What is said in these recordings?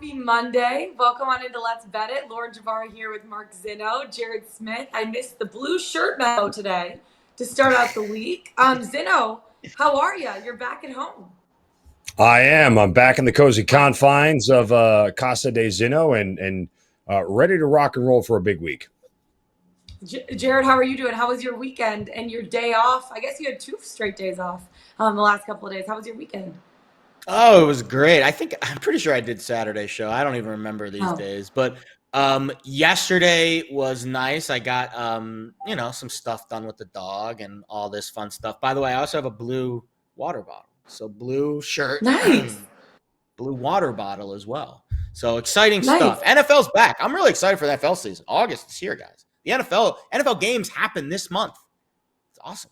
Happy Monday. Welcome on into Let's Bet It. Lauren Javara here with Mark Zinno, Jared Smith. I missed the blue shirt memo today to start out the week. Zinno, how are you? You're back at home. I am. I'm back in the cozy confines of Casa de Zinno and ready to rock and roll for a big week. Jared, how are you doing? How was your weekend and your day off? I guess you had 2 straight days off the last couple of days. How was your weekend? Oh, it was great. I'm pretty sure I did Saturday show. I don't even remember these days, but yesterday was nice. I got some stuff done with the dog and all this fun stuff. By the way, I also have a blue water bottle. So blue shirt, nice. Blue water bottle as well. So exciting stuff. NFL's back. I'm really excited for the NFL season. August is here, guys. The NFL games happen this month. It's awesome.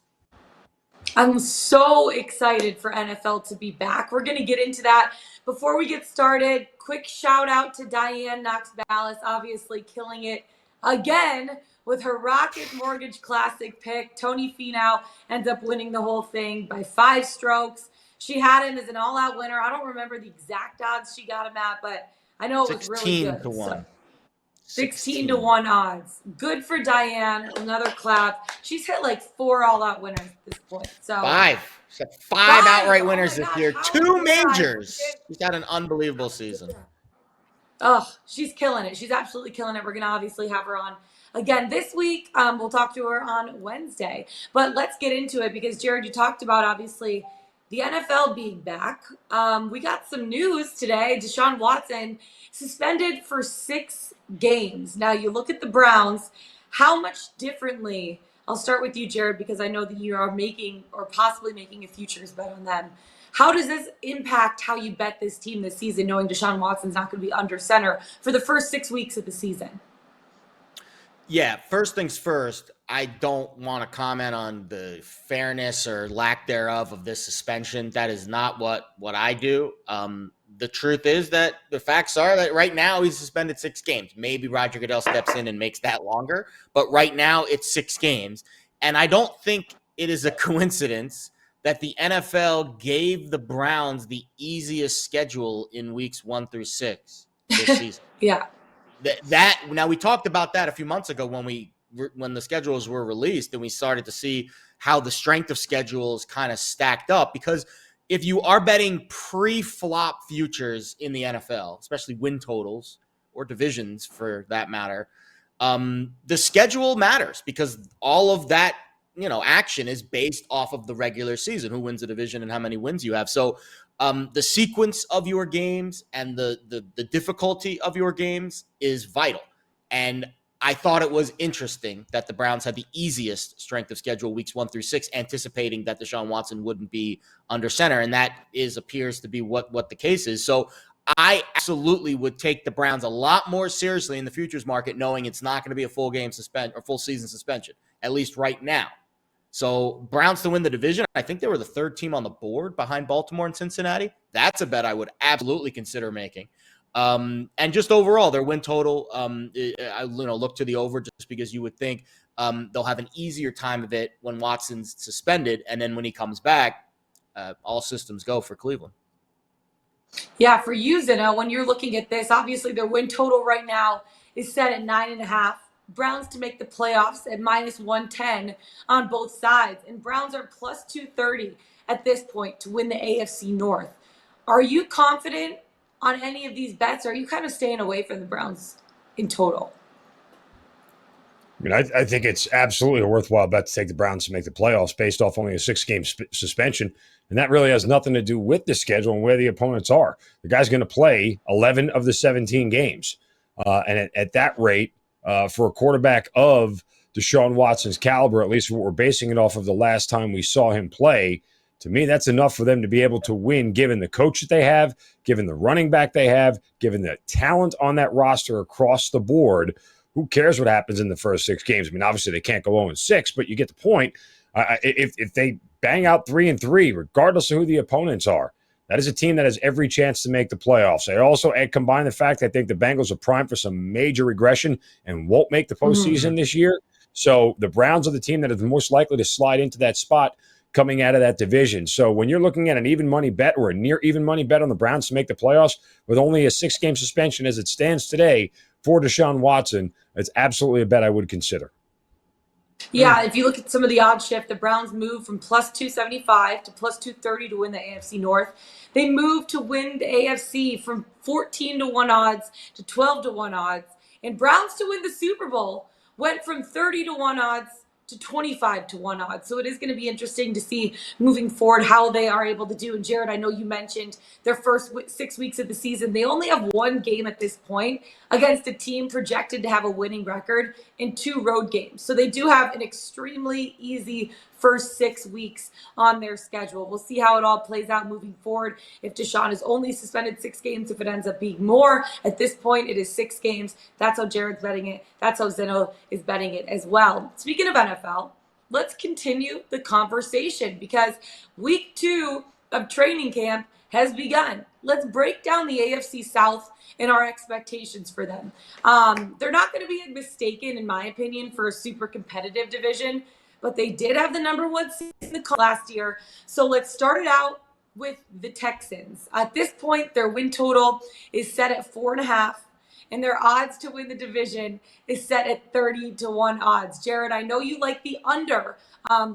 I'm so excited for NFL to be back. We're going to get into that. Before we get started, quick shout out to Diane Knox-Ballas, obviously killing it again with her Rocket Mortgage Classic pick. Tony Finau ends up winning the whole thing by 5 strokes. She had him as an all-out winner. I don't remember the exact odds she got him at, but I know it was really good. 16 to 1. So, 16 to 1 odds. Good for Diane. Another clap. She's hit like 4 all-out winners at this point. So 5. She's got 5 outright winners this year. 2 majors. She's had an unbelievable season. Oh, she's killing it. She's absolutely killing it. We're going to obviously have her on again this week. We'll talk to her on Wednesday. But let's get into it because, Jared, you talked about, obviously, the NFL being back. We got some news today. Deshaun Watson suspended for 6 games. Now, you look at the Browns, how much differently, I'll start with you, Jared, because I know that you are making or possibly making a futures bet on them. How does this impact how you bet this team this season, knowing Deshaun Watson's not going to be under center for the first 6 weeks of the season? Yeah, first things first, I don't want to comment on the fairness or lack thereof of this suspension. That is not what I do. The truth is that the facts are that right now he's suspended 6 games. Maybe Roger Goodell steps in and makes that longer, but right now it's 6 games. And I don't think it is a coincidence that the NFL gave the Browns the easiest schedule in weeks 1 through 6 this season. Yeah. Now we talked about that a few months ago when the schedules were released and we started to see how the strength of schedules kind of stacked up, because if you are betting pre-flop futures in the NFL, especially win totals or divisions for that matter, the schedule matters because all of that, action is based off of the regular season, who wins the division and how many wins you have. So the sequence of your games and the difficulty of your games is vital. And I thought it was interesting that the Browns had the easiest strength of schedule weeks 1 through 6, anticipating that Deshaun Watson wouldn't be under center. And that appears to be what the case is. So I absolutely would take the Browns a lot more seriously in the futures market, knowing it's not going to be a full season suspension, at least right now. So Browns to win the division, I think they were the 3rd team on the board behind Baltimore and Cincinnati. That's a bet I would absolutely consider making. And just overall, their win total, I look to the over just because you would think they'll have an easier time of it when Watson's suspended. And then when he comes back, all systems go for Cleveland. Yeah, for you, Zinno, when you're looking at this, obviously their win total right now is set at 9.5. Browns to make the playoffs at -110 on both sides. And Browns are +230 at this point to win the AFC North. Are you confident on any of these bets, or are you kind of staying away from the Browns in total? I mean, I think it's absolutely a worthwhile bet to take the Browns to make the playoffs based off only a 6-game suspension. And that really has nothing to do with the schedule and where the opponents are. The guy's going to play 11 of the 17 games. And at that rate, for a quarterback of Deshaun Watson's caliber, at least what we're basing it off of the last time we saw him play, to me, that's enough for them to be able to win, given the coach that they have, given the running back they have, given the talent on that roster across the board. Who cares what happens in the first 6 games? I mean, obviously they can't go 0-6, but you get the point. If they bang out 3-3, regardless of who the opponents are, that is a team that has every chance to make the playoffs. I also combine the fact that I think the Bengals are primed for some major regression and won't make the postseason this year. So the Browns are the team that is most likely to slide into that spot coming out of that division. So when you're looking at an even money bet or a near even money bet on the Browns to make the playoffs with only a 6-game suspension as it stands today for Deshaun Watson, it's absolutely a bet I would consider. Yeah, if you look at some of the odds shift, the Browns moved from plus 275 to plus 230 to win the AFC North. They moved to win the AFC from 14 to 1 odds to 12 to 1 odds. And Browns to win the Super Bowl went from 30 to 1 odds to 25 to 1 odds. So it is going to be interesting to see moving forward how they are able to do. And Jared, I know you mentioned their first 6 weeks of the season. They only have 1 game at this point against a team projected to have a winning record in 2 road games. So they do have an extremely easy first 6 weeks on their schedule. We'll see how it all plays out moving forward. If Deshaun is only suspended 6 games, if it ends up being more, at this point it is 6 games. That's how Jared's betting it. That's how Zeno is betting it as well. Speaking of NFL, let's continue the conversation because week 2 of training camp has begun. Let's break down the AFC South and our expectations for them. They're not going to be mistaken, in my opinion, for a super competitive division, but they did have the number 1 seed in the last year. So let's start it out with the Texans. At this point, their win total is set at 4.5, and their odds to win the division is set at 30 to 1 odds. Jared, I know you like the under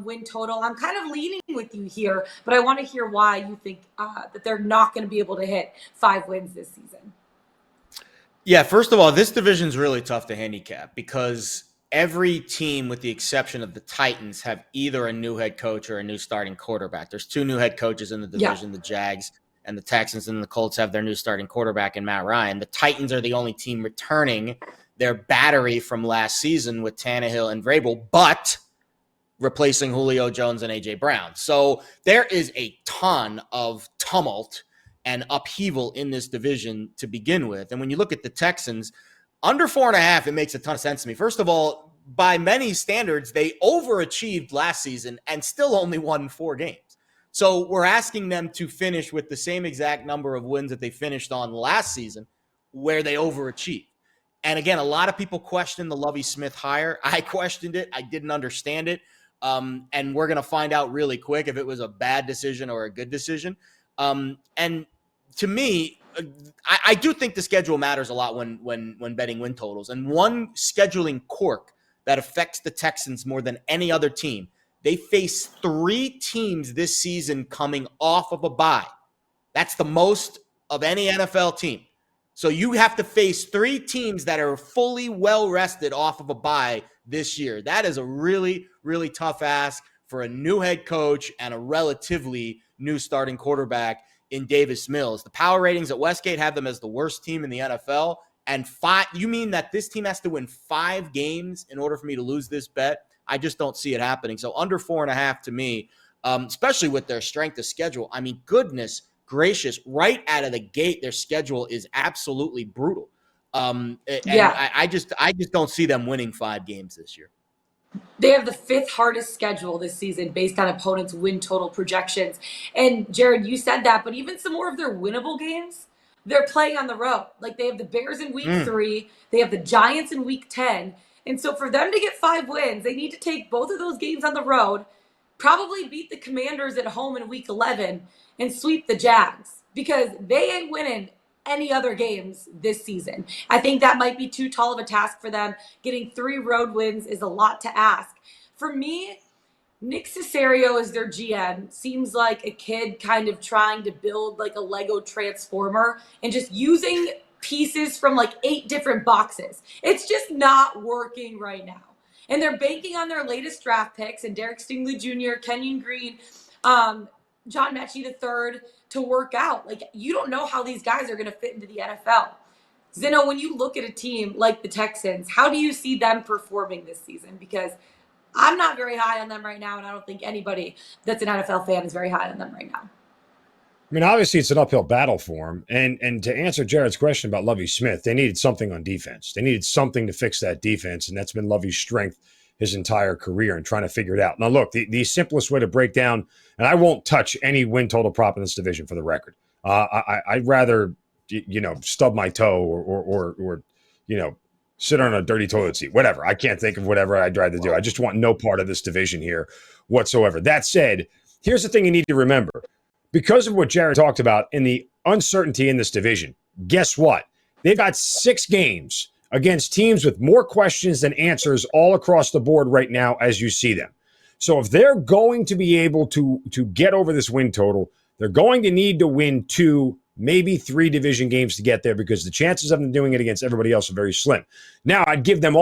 win total. I'm kind of leaning with you here, but I want to hear why you think that they're not going to be able to hit 5 wins this season. Yeah, first of all, this division is really tough to handicap because every team, with the exception of the Titans, have either a new head coach or a new starting quarterback. There's 2 new head coaches in the division. The Jags and the Texans and the Colts have their new starting quarterback in Matt Ryan. The Titans are the only team returning their battery from last season with Tannehill and Vrabel, but replacing Julio Jones and A.J. Brown. So there is a ton of tumult and upheaval in this division to begin with. And when you look at the Texans, under 4.5, it makes a ton of sense to me. First of all, by many standards, they overachieved last season and still only won 4 games. So we're asking them to finish with the same exact number of wins that they finished on last season, where they overachieved. And again, a lot of people question the Lovie Smith hire. I questioned it. I didn't understand it. And we're going to find out really quick if it was a bad decision or a good decision. And to me, I do think the schedule matters a lot when betting win totals. And one scheduling quirk that affects the Texans more than any other team, they face 3 teams this season coming off of a bye. That's the most of any NFL team. So you have to face 3 teams that are fully well-rested off of a bye this year. That is a really, really tough ask for a new head coach and a relatively new starting quarterback in Davis Mills. The power ratings at Westgate have them as the worst team in the NFL. And 5, you mean that this team has to win 5 games in order for me to lose this bet? I just don't see it happening. So under 4.5 to me, especially with their strength of schedule. I mean, goodness gracious, right out of the gate, their schedule is absolutely brutal. I just don't see them winning 5 games this year. They have the 5th hardest schedule this season based on opponents' win total projections. And Jared, you said that, but even some more of their winnable games, they're playing on the road. Like they have the Bears in week 3, they have the Giants in week 10. And so for them to get 5 wins, they need to take both of those games on the road, probably beat the Commanders at home in week 11, and sweep the Jags because they ain't winning any other games this season. I think that might be too tall of a task for them. Getting 3 road wins is a lot to ask. For me, Nick Casario as their GM seems like a kid kind of trying to build like a Lego transformer and just using pieces from like 8 different boxes. It's just not working right now. And they're banking on their latest draft picks and Derek Stingley Jr., Kenyon Green, John Mechie III to work out. Like, you don't know how these guys are going to fit into the NFL. Zeno, when you look at a team like the Texans, how do you see them performing this season? Because I'm not very high on them right now, and I don't think anybody that's an NFL fan is very high on them right now. I mean, obviously, it's an uphill battle for him. And to answer Jared's question about Lovie Smith, they needed something on defense. They needed something to fix that defense, and that's been Lovie's strength his entire career and trying to figure it out. Now, look, the simplest way to break down, and I won't touch any win total prop in this division for the record. I'd rather, stub my toe or sit on a dirty toilet seat, whatever. I can't think of whatever I'd rather do. I just want no part of this division here whatsoever. That said, here's the thing you need to remember. Because of what Jared talked about in the uncertainty in this division, guess what? They've got 6 games against teams with more questions than answers all across the board right now as you see them. So if they're going to be able to get over this win total, they're going to need to win 2, maybe 3 division games to get there because the chances of them doing it against everybody else are very slim. Now, I'd give them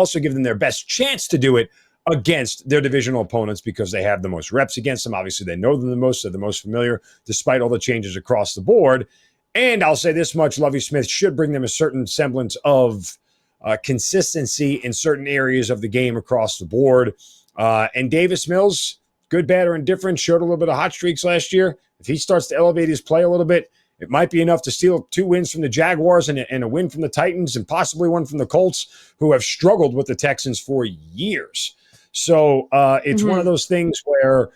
their best chance to do it against their divisional opponents because they have the most reps against them. Obviously, they know them the most. They're the most familiar, despite all the changes across the board. And I'll say this much, Lovie Smith should bring them a certain semblance of consistency in certain areas of the game across the board. And Davis Mills, good, bad, or indifferent, showed a little bit of hot streaks last year. If he starts to elevate his play a little bit, it might be enough to steal 2 wins from the Jaguars and a win from the Titans and possibly one from the Colts, who have struggled with the Texans for years. So it's one of those things where,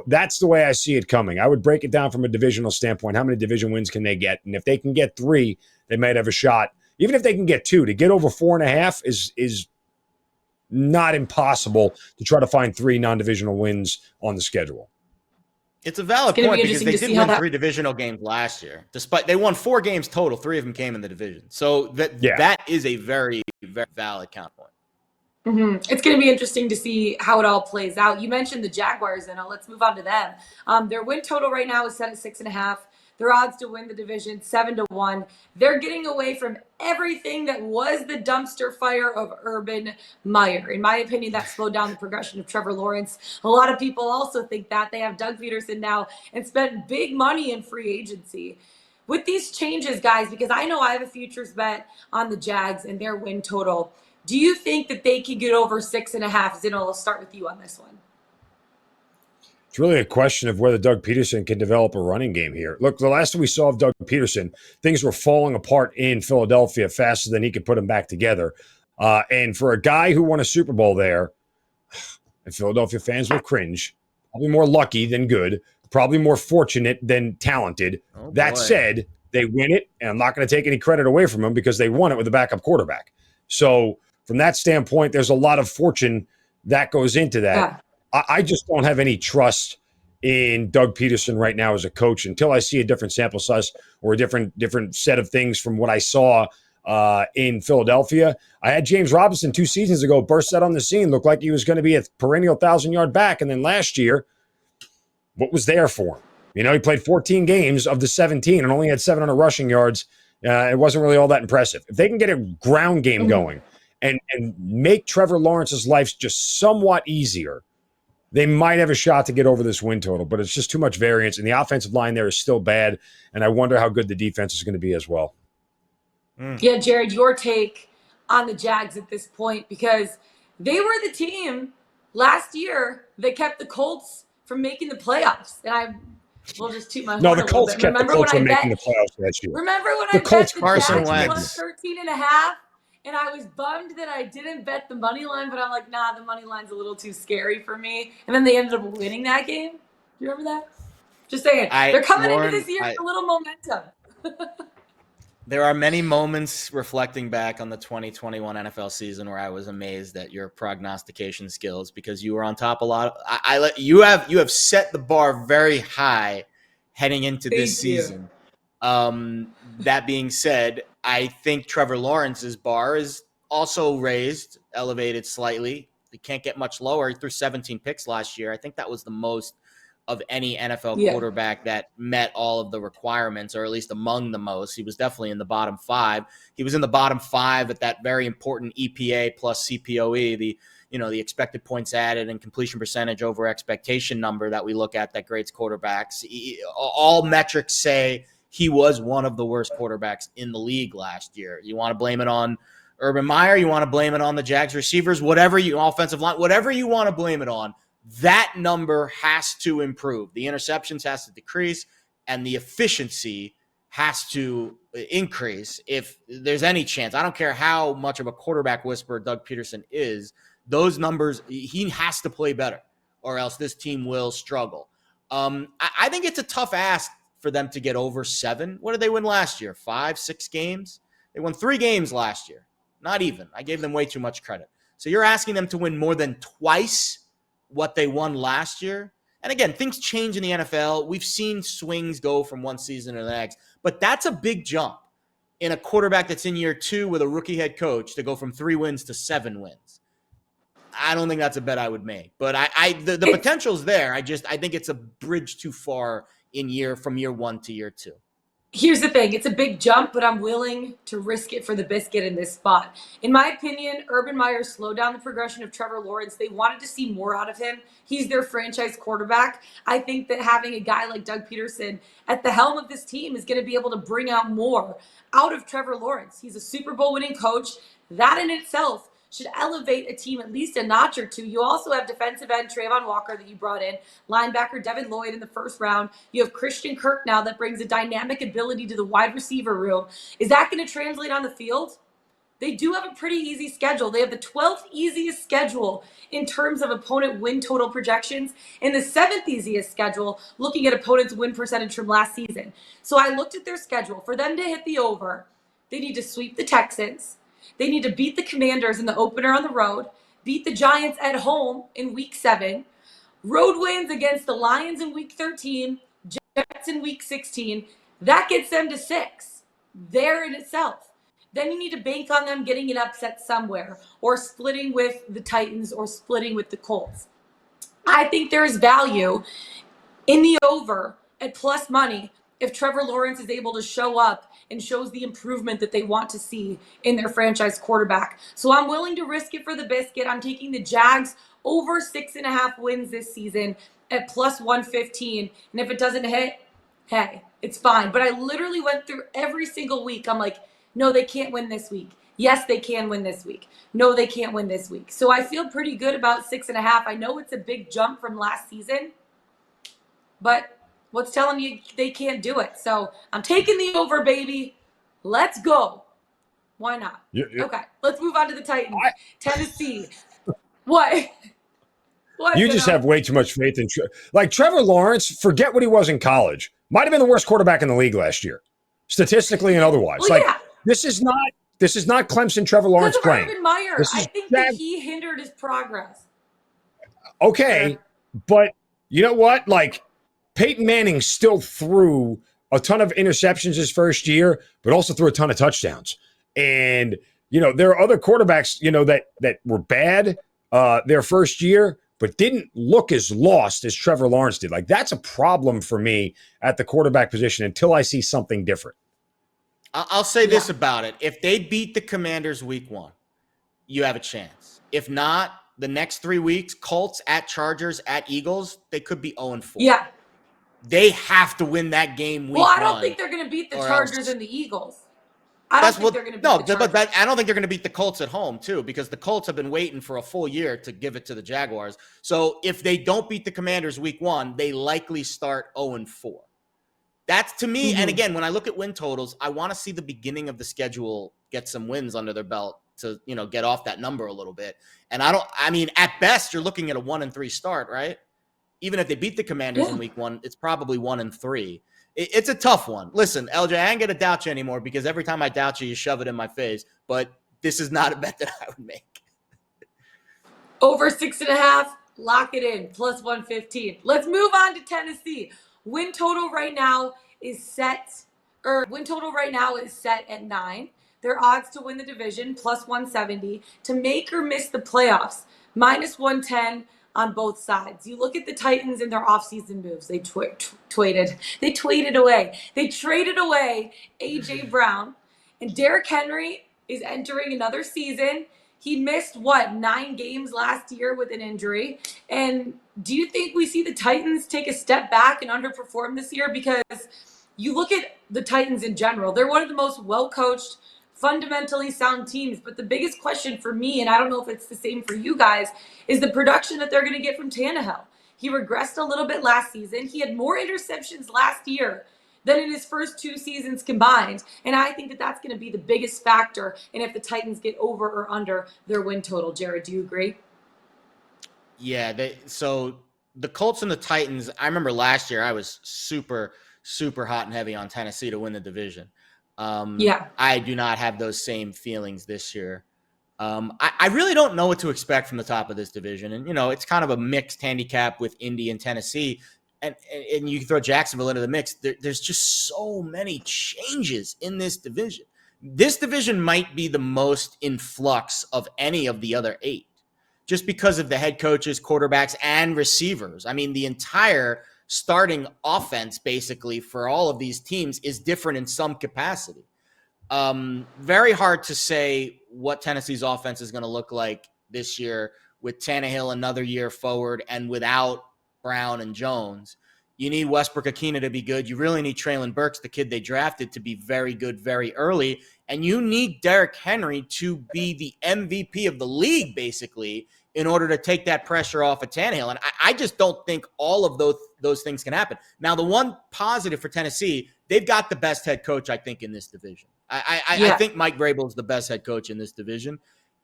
that's the way I see it coming. I would break it down from a divisional standpoint. How many division wins can they get? And if they can get 3, they might have a shot. Even if they can get 2, to get over 4.5 is not impossible to try to find 3 non-divisional wins on the schedule. It's a valid point because they did win 3 divisional games last year. Despite they won 4 games total, 3 of them came in the division. So that is a very, very valid counterpoint. It's going to be interesting to see how it all plays out. You mentioned the Jaguars, and let's move on to them. Their win total right now is set at 6.5. Their odds to win the division 7-1. They're getting away from everything that was the dumpster fire of Urban Meyer. In my opinion, that slowed down the progression of Trevor Lawrence. A lot of people also think that they have Doug Peterson now and spent big money in free agency. With these changes, guys, because I know I have a futures bet on the Jags and their win total. Do you think that they can get over 6.5? Zeno, I'll start with you on this one. It's really a question of whether Doug Peterson can develop a running game here. Look, the last we saw of Doug Peterson, things were falling apart in Philadelphia faster than he could put them back together. And for a guy who won a Super Bowl there, and Philadelphia fans will cringe, probably more lucky than good, probably more fortunate than talented. That said, they win it, and I'm not going to take any credit away from them because they won it with a backup quarterback. So from that standpoint, there's a lot of fortune that goes into that. Yeah. I just don't have any trust in Doug Peterson right now as a coach until I see a different sample size or a different set of things from what I saw in Philadelphia. I had James Robinson 2 seasons ago burst out on the scene, looked like he was going to be a perennial 1,000-yard back. And then last year, what was there for him? He played 14 games of the 17 and only had 700 rushing yards. It wasn't really all that impressive. If they can get a ground game going and make Trevor Lawrence's life just somewhat easier, they might have a shot to get over this win total, but it's just too much variance, and the offensive line there is still bad, and I wonder how good the defense is going to be as well. Yeah, Jared, your take on the Jags at this point, because they were the team last year that kept the Colts from making the playoffs, and we'll just toot my horn No, the Colts kept the Colts from making the playoffs last year. Remember when I bet the Jags plus 13.5? And I was bummed that I didn't bet the money line, but I'm like, nah, the money line's a little too scary for me. And then they ended up winning that game. Do you remember that? Just saying. They're coming into this year with a little momentum. There are many moments reflecting back on the 2021 NFL season where I was amazed at your prognostication skills because you were on top a lot. You have set the bar very high heading into this season. That being said, I think Trevor Lawrence's bar is also elevated slightly. He can't get much lower. He threw 17 picks last year. I think that was the most of any NFL Yeah. quarterback that met all of the requirements, or at least among the most. He was definitely in the bottom 5. He was in the bottom 5 at that very important EPA plus CPOE, the expected points added and completion percentage over expectation number that we look at that grades quarterbacks. All metrics say he was one of the worst quarterbacks in the league last year. You want to blame it on Urban Meyer, you want to blame it on the Jags receivers, offensive line, whatever you want to blame it on, that number has to improve. The interceptions has to decrease, and the efficiency has to increase if there's any chance. I don't care how much of a quarterback whisperer Doug Peterson is. Those numbers, he has to play better, or else this team will struggle. I think it's a tough ask for them to get over 7. What did they win last year? 5, 6 games? They won 3 games last year. Not even. I gave them way too much credit. So you're asking them to win more than twice what they won last year. And again, things change in the NFL. We've seen swings go from one season to the next, but that's a big jump in a quarterback that's in year 2 with a rookie head coach to go from 3 wins to 7 wins. I don't think that's a bet I would make, but the potential's there. I think it's a bridge too far from year 1 to year 2. Here's the thing. It's a big jump, but I'm willing to risk it for the biscuit in this spot. In my opinion, Urban Meyer slowed down the progression of Trevor Lawrence. They wanted to see more out of him. He's their franchise quarterback. I think that having a guy like Doug Peterson at the helm of this team is going to be able to bring out more out of Trevor Lawrence. He's a Super Bowl winning coach. That in itself should elevate a team at least a notch or 2. You also have defensive end Trayvon Walker that you brought in, linebacker Devin Lloyd in the first round. You have Christian Kirk now that brings a dynamic ability to the wide receiver room. Is that going to translate on the field? They do have a pretty easy schedule. They have the 12th easiest schedule in terms of opponent win total projections and the 7th easiest schedule looking at opponents' win percentage from last season. So I looked at their schedule. For them to hit the over, they need to sweep the Texans. They need to beat the Commanders in the opener on the road, beat the Giants at home in week 7, road wins against the Lions in week 13, Jets in week 16. That gets them to 6 there in itself. Then you need to bank on them getting an upset somewhere or splitting with the Titans or splitting with the Colts. I think there is value in the over at plus money if Trevor Lawrence is able to show up and shows the improvement that they want to see in their franchise quarterback. So I'm willing to risk it for the biscuit. I'm taking the Jags over 6.5 wins this season at plus 115. And if it doesn't hit, hey, it's fine. But I literally went through every single week. I'm like, no, they can't win this week. Yes, they can win this week. No, they can't win this week. So I feel pretty good about 6.5. I know it's a big jump from last season, but what's telling you they can't do it? So I'm taking the over, baby. Let's go. Why not? Yeah. Okay, let's move on to the Titans. Tennessee. What? What? You just have way too much faith in Trevor Lawrence. Forget what he was in college. Might have been the worst quarterback in the league last year, statistically and otherwise. Well, yeah. This is not Clemson Trevor Lawrence playing. Urban Meyer. I think that he hindered his progress. Okay, but you know what? Peyton Manning still threw a ton of interceptions his first year, but also threw a ton of touchdowns. And, there are other quarterbacks, that were bad their first year, but didn't look as lost as Trevor Lawrence did. That's a problem for me at the quarterback position until I see something different. I'll say this about it. If they beat the Commanders week 1, you have a chance. If not, the next 3 weeks, Colts at Chargers at Eagles, they could be 0-4. Yeah. They have to win that game week 1. Well, I don't think they're going to beat the Chargers and the Eagles. I don't think they're going to beat the Chargers. But I don't think they're going to beat the Colts at home, too, because the Colts have been waiting for a full year to give it to the Jaguars. So if they don't beat the Commanders week 1, they likely start 0-4. That's to me, and again, when I look at win totals, I want to see the beginning of the schedule get some wins under their belt to, get off that number a little bit. And at best, you're looking at a 1-3 start, right? Even if they beat the Commanders in week 1, it's probably 1-3. It's a tough one. Listen, LJ, I ain't going to doubt you anymore because every time I doubt you, you shove it in my face. But this is not a bet that I would make. Over 6.5, lock it in, plus 115. Let's move on to Tennessee. Win total right now is set at 9. Their odds to win the division, plus 170. To make or miss the playoffs, minus 110 on both sides. You look at the Titans and their offseason moves. They tweeted away. They traded away A.J. Brown. And Derrick Henry is entering another season. He missed, 9 games last year with an injury. And do you think we see the Titans take a step back and underperform this year? Because you look at the Titans in general, they're one of the most well-coached, fundamentally sound teams. But the biggest question for me, and I don't know if it's the same for you guys, is the production that they're going to get from Tannehill. He regressed a little bit last season. He had more interceptions last year than in his first 2 seasons combined. And I think that that's going to be the biggest factor in if the Titans get over or under their win total. Jared, do you agree? Yeah, so the Colts and the Titans, I remember last year I was super, super hot and heavy on Tennessee to win the division. I do not have those same feelings this year. I really don't know what to expect from the top of this division. And, it's kind of a mixed handicap with Indy and Tennessee. And you can throw Jacksonville into the mix. There's just so many changes in this division. This division might be the most in flux of any of the other 8, just because of the head coaches, quarterbacks, and receivers. I mean, the entire starting offense, basically, for all of these teams is different in some capacity. Very hard to say what Tennessee's offense is going to look like this year with Tannehill another year forward and without Brown and Jones. You need Westbrook-Akina to be good. You really need Treylon Burks, the kid they drafted, to be very good very early. And you need Derrick Henry to be the MVP of the league, basically, in order to take that pressure off of Tannehill. And I just don't think all of those things can happen. Now, the one positive for Tennessee, they've got the best head coach, I think, in this division. I think Mike Vrabel is the best head coach in this division.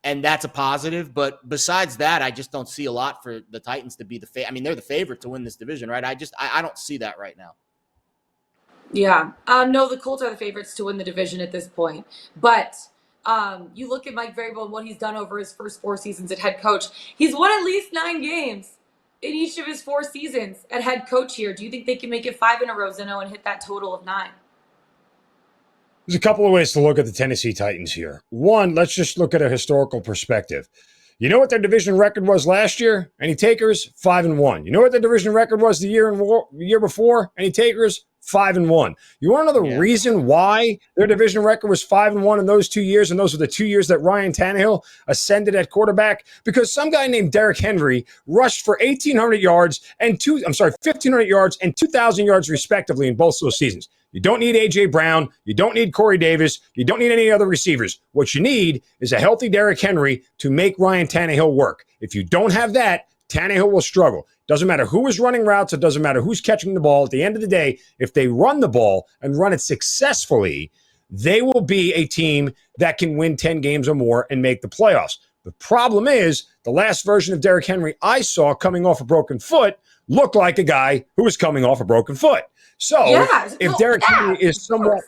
And that's a positive. But besides that, I just don't see a lot for the Titans to be they're the favorite to win this division, right? I don't see that right now. Yeah. No, the Colts are the favorites to win the division at this point. But you look at Mike Vrabel and what he's done over his first 4 seasons at head coach. He's won at least 9 games in each of his 4 seasons at head coach here. Do you think they can make it 5 in a row, Zeno, and hit that total of 9? There's a couple of ways to look at the Tennessee Titans here. One, let's just look at a historical perspective. You know what their division record was last year? Any takers? 5-1. You know what their division record was the year before? Any takers? 5-1. You want to know the reason why their division record was 5-1 in those 2 years, and those were the 2 years that Ryan Tannehill ascended at quarterback? Because some guy named Derrick Henry rushed for 1,500 yards and 1,500 yards and 2,000 yards respectively in both those seasons. You don't need A.J. Brown. You don't need Corey Davis. You don't need any other receivers. What you need is a healthy Derrick Henry to make Ryan Tannehill work. If you don't have that, Tannehill will struggle. Doesn't matter who is running routes. It doesn't matter who's catching the ball. At the end of the day, if they run the ball and run it successfully, they will be a team that can win 10 games or more and make the playoffs. The problem is the last version of Derrick Henry I saw coming off a broken foot looked like a guy who was coming off a broken foot. So if Derrick Henry is somewhat,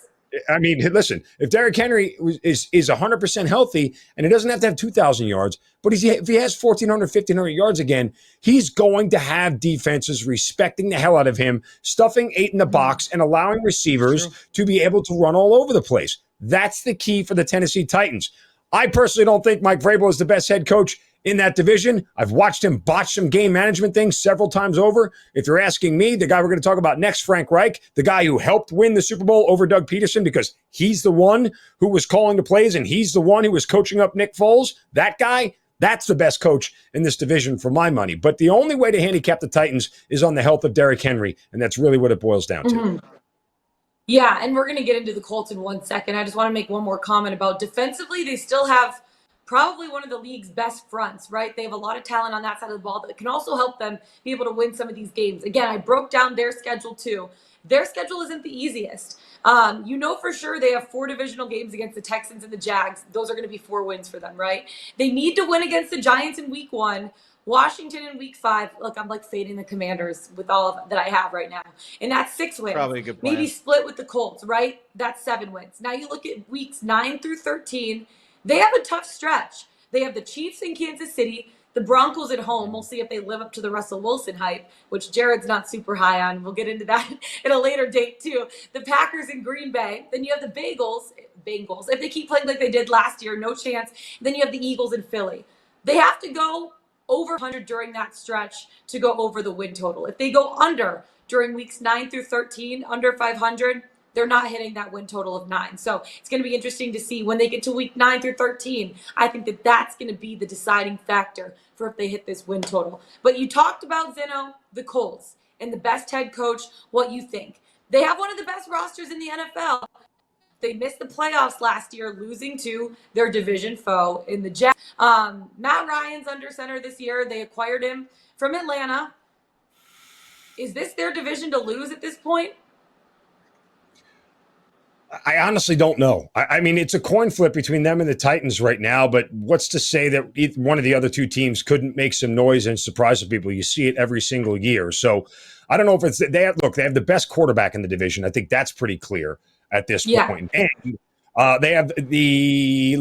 listen, if Derrick Henry is 100% healthy and he doesn't have to have 2,000 yards, but if he has 1,400, 1,500 yards again, he's going to have defenses respecting the hell out of him, stuffing 8 in the box and allowing receivers to be able to run all over the place. That's the key for the Tennessee Titans. I personally don't think Mike Vrabel is the best head coach in that division. I've watched him botch some game management things several times over. If you're asking me, the guy we're going to talk about next, Frank Reich, the guy who helped win the Super Bowl over Doug Peterson because he's the one who was calling the plays and he's the one who was coaching up Nick Foles, that guy, that's the best coach in this division for my money. But the only way to handicap the Titans is on the health of Derrick Henry, and that's really what it boils down to. Mm-hmm. Yeah, and we're going to get into the Colts in 1 second. I just want to make one more comment about defensively. They still have probably one of the league's best fronts, right? They have a lot of talent on that side of the ball that can also help them be able to win some of these games. Again, I broke down their schedule too. Their schedule isn't the easiest. For sure they have 4 divisional games against the Texans and the Jags. Those are going to be 4 wins for them, right? They need to win against the Giants in week 1. Washington in week 5. Look, I'm like fading the Commanders with all of that I have right now. And that's 6 wins. Probably a good plan. Maybe split with the Colts, right? That's 7 wins. Now you look at weeks 9 through 13. They have a tough stretch. They have the Chiefs in Kansas City, the Broncos at home. We'll see if they live up to the Russell Wilson hype, which Jared's not super high on. We'll get into that at a later date too. The Packers in Green Bay. Then you have the Bengals. If they keep playing like they did last year, no chance. Then you have the Eagles in Philly. They have to go over 100 during that stretch to go over the win total. If they go under during weeks 9 through 13, under 500, they're not hitting that win total of 9. So it's going to be interesting to see when they get to week 9 through 13. I think that that's going to be the deciding factor for if they hit this win total. But you talked about Zeno, the Colts, and the best head coach, what you think. They have one of the best rosters in the NFL. They missed the playoffs last year, losing to their division foe in the Jets. Matt Ryan's under center this year. They acquired him from Atlanta. Is this their division to lose at this point? I honestly don't know. I mean, it's a coin flip between them and the Titans right now, but what's to say that one of the other two teams couldn't make some noise and surprise some people? You see it every single year. So I don't know if it's they have the best quarterback in the division. I think that's pretty clear at this point. And they have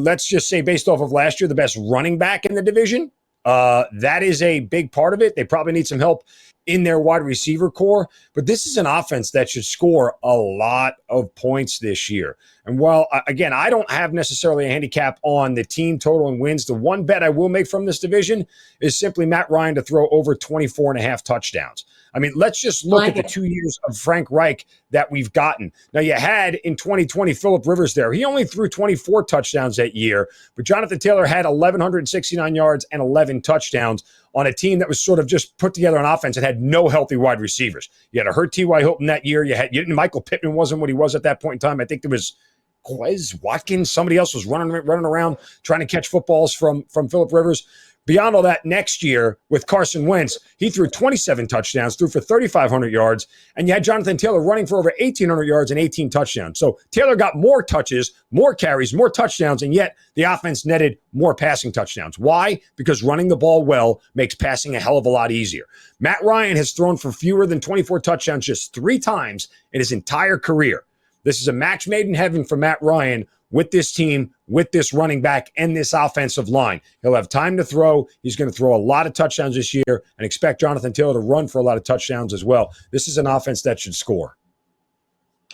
let's just say based off of last year, the best running back in the division. That is a big part of it. They probably need some help in their wide receiver core, but this is an offense that should score a lot of points this year. And while, again, I don't have necessarily a handicap on the team total and wins, the one bet I will make from this division is simply Matt Ryan to throw over 24.5 touchdowns. I mean, let's just look at the 2 years of Frank Reich that we've gotten. Now, you had in 2020 Phillip Rivers there. He only threw 24 touchdowns that year, but Jonathan Taylor had 1,169 yards and 11 touchdowns on a team that was sort of just put together on offense and had no healthy wide receivers. You had a hurt T.Y. Hilton that year. Michael Pittman wasn't what he was at that point in time. I think there was Quez Watkins. Somebody else was running around trying to catch footballs from Phillip Rivers. Beyond all that, next year with Carson Wentz, he threw 27 touchdowns, threw for 3,500 yards, and you had Jonathan Taylor running for over 1,800 yards and 18 touchdowns. So Taylor got more touches, more carries, more touchdowns, and yet the offense netted more passing touchdowns. Why? Because running the ball well makes passing a hell of a lot easier. Matt Ryan has thrown for fewer than 24 touchdowns just 3 times in his entire career. This is a match made in heaven for Matt Ryan with this team, with this running back, and this offensive line. He'll have time to throw. He's going to throw a lot of touchdowns this year and expect Jonathan Taylor to run for a lot of touchdowns as well. This is an offense that should score.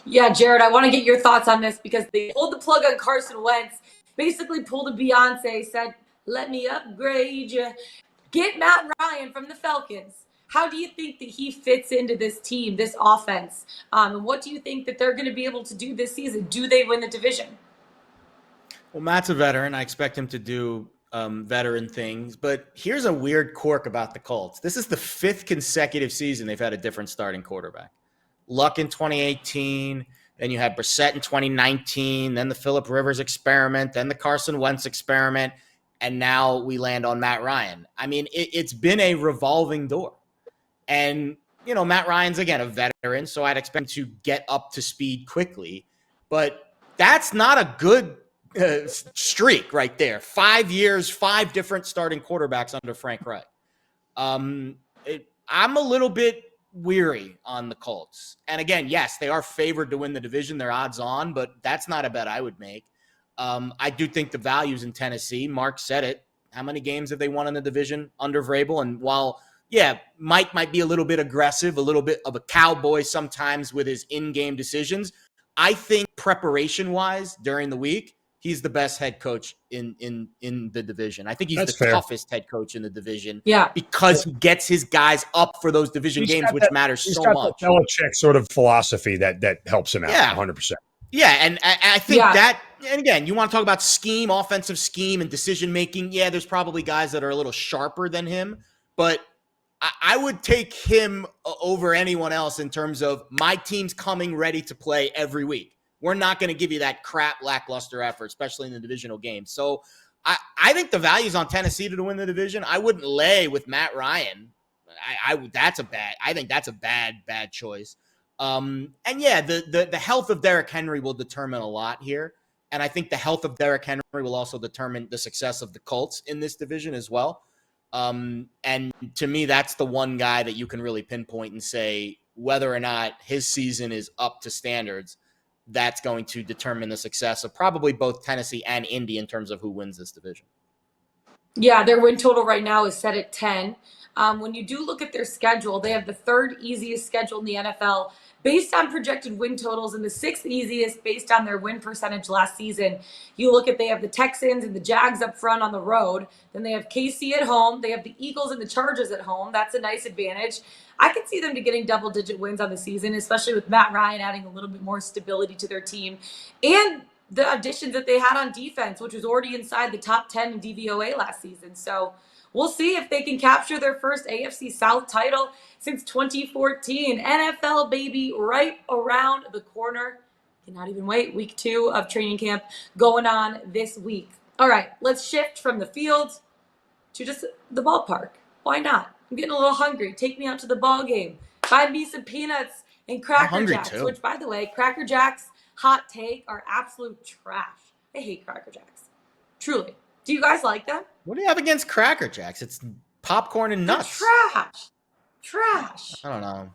Yeah, Jared, I want to get your thoughts on this because they pulled the plug on Carson Wentz, basically pulled a Beyonce, said, let me upgrade you. Get Matt Ryan from the Falcons. How do you think that he fits into this team, this offense? And what do you think that they're going to be able to do this season? Do they win the division? Well, Matt's a veteran. I expect him to do veteran things. But here's a weird quirk about the Colts. This is the 5th consecutive season they've had a different starting quarterback. Luck in 2018. Then you had Brissett in 2019. Then the Phillip Rivers experiment. Then the Carson Wentz experiment. And now we land on Matt Ryan. I mean, it's been a revolving door. And, you know, Matt Ryan's, again, a veteran, so I'd expect him to get up to speed quickly. But that's not a good streak right there. 5 years, 5 different starting quarterbacks under Frank Reich. I'm a little bit weary on the Colts. And again, yes, they are favored to win the division. They're odds on, but that's not a bet I would make. I do think the value's in Tennessee. Mark said it. How many games have they won in the division under Vrabel? And while, yeah, Mike might be a little bit aggressive, a little bit of a cowboy sometimes with his in-game decisions, I think preparation-wise during the week, he's the best head coach in the division. I think he's the toughest head coach in the division because he gets his guys up for those division games, which matters so much. He's got the Belichick sort of philosophy that helps him out 100%. Yeah, and I think that, and again, you want to talk about scheme, offensive scheme, and decision-making. Yeah, there's probably guys that are a little sharper than him, but I would take him over anyone else in terms of my team's coming ready to play every week. We're not going to give you that crap lackluster effort, especially in the divisional game. So I think the value's on Tennessee to win the division. I wouldn't lay with Matt Ryan. I think that's a bad choice. And yeah, the health of Derrick Henry will determine a lot here. And I think the health of Derrick Henry will also determine the success of the Colts in this division as well. And to me, that's the one guy that you can really pinpoint and say whether or not his season is up to standards. That's going to determine the success of probably both Tennessee and Indy in terms of who wins this division. Yeah, their win total right now is set at 10. When you do look at their schedule, they have the 3rd easiest schedule in the NFL based on projected win totals and the sixth easiest based on their win percentage last season. You look at, they have the Texans and the Jags up front on the road. Then they have KC at home. They have the Eagles and the Chargers at home. That's a nice advantage. I could see them to getting double-digit wins on the season, especially with Matt Ryan adding a little bit more stability to their team. And the additions that they had on defense, which was already inside the top 10 in DVOA last season. So we'll see if they can capture their first AFC South title since 2014. NFL, baby, right around the corner. Cannot even wait. Week 2 of training camp going on this week. All right, let's shift from the field to just the ballpark. Why not? I'm getting a little hungry. Take me out to the ball game. Buy me some peanuts and Cracker Jacks, too. which, by the way, Cracker Jacks, hot take, are absolute trash. I hate Cracker Jacks. Truly. Do you guys like them? What do you have against Cracker Jacks? It's popcorn and nuts. They're trash. I don't know.